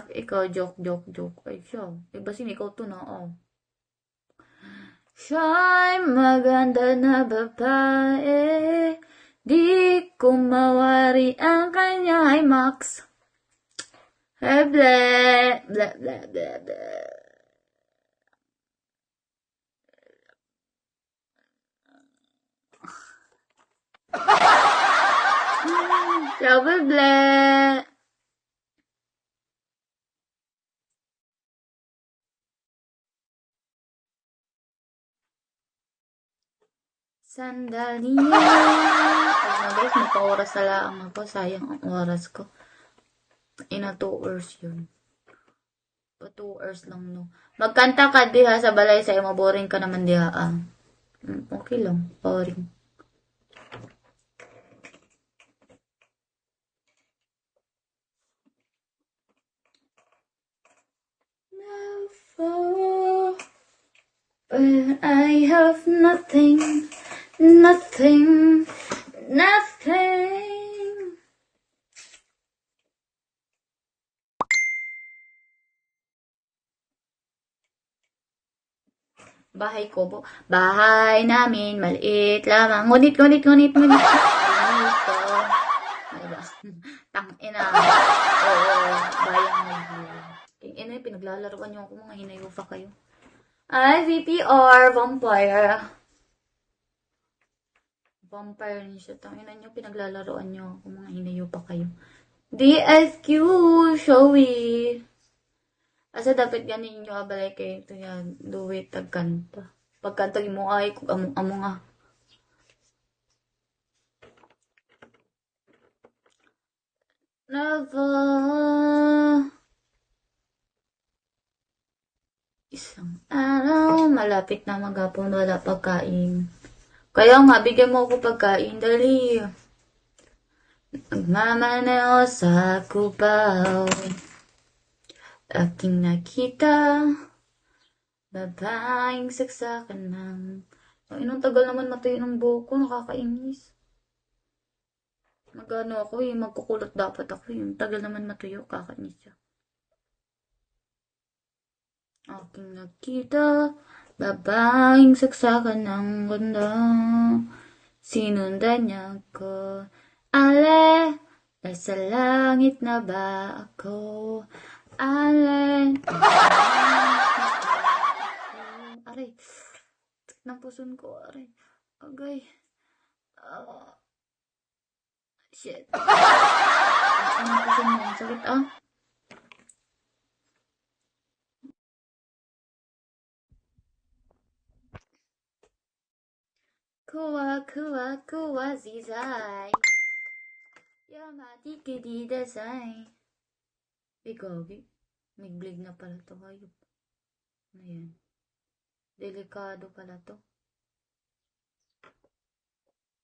Ikaw, joke. Ay, siya. Iba ikaw to na, oh. Siya'y maganda na babae, di ko mawari ang kanya ay Max. Ble, ble, ble, ble, ble. Ble, ble. Sandali. Pag na guys, magpa-oras na lang ako. Sayang ang oras ko. Ina 2 hours yun. Pa 2 hours lang, no. Magkanta ka di ha sa balay sa'yo. Maboring ka naman di ha. Okay lang. Boring. Never. When I have nothing. Bahay ko po. Bahay namin, maliit lamang. Ngunit. Diba? Tangina. Oo, bayang nagbuhay. Ina, pinaglalaroan niyo ako, mga hinayufa kayo. Ay, VPR, vampire. Vampire niya siya. Tangina niyo, pinaglalaroan niyo ako, mga hinayufa kayo. DSQ, showy. Asa dapat ganin nyo abalay kayo ito yan. Duwit tagkanta. Pagkanta mo ay kung amo nga. Never. Isang araw, malapit na maghapon, wala pagkain. Kaya nga, bigyan mo ako pagkain, dali. Nagmamaneo sa kubaw. Aking nakita, babaeng saksakan ng... Inong tagal naman matuyo ng buhok ko, nakakainis. Magano ako magkukulot dapat ako tagal naman matuyo, kakainis siya. Aking nakita, babaeng saksakan ng ganda. Sinundan niya ko, ale, nasa langit na ba ako? Allen. Aray. Sakit ng puson ko. Aray. Agay. Shit. Sakit ng puson mo. Sakit Kuwa, zizay. Yamati kidi desay. Gagi. May bleed na pala to, hayop. Ayan. Delikado pala to.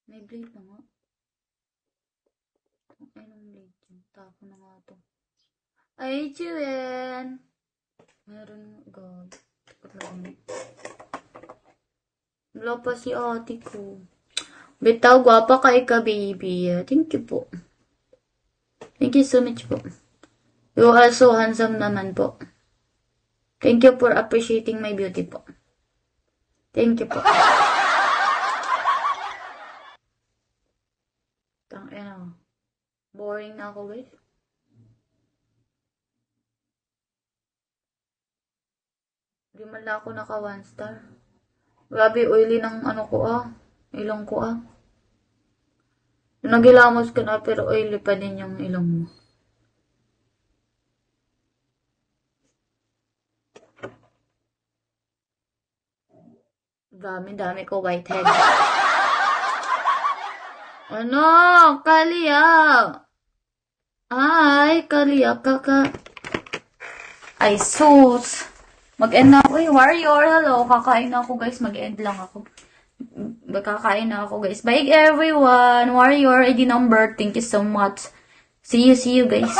May bleed na nga. Anong bleed yun? Tapo na nga to. Ay, Chuen! Meron, God. Takot lang. Wala pa si ate ko. Bitaw, gwapa ka baby. Thank you po. Thank you so much po. You are so handsome naman po. Thank you for appreciating my beauty po. Thank you po. Tangina. Boring na ako, guys. Di man lang ako naka 1 star. Grabe, oily ng ilong ko Nagilamos ka na pero oily pa din yung ilong mo. Dami ko whitehead. Ano? Kalia! Ay, Kalia kaka. Ay, sus! Mag-end na ako warrior. Hello, kakain na ako guys. Mag-end lang ako. Kakain na ako guys. Bye everyone. Warrior ID number. Thank you so much. See you guys.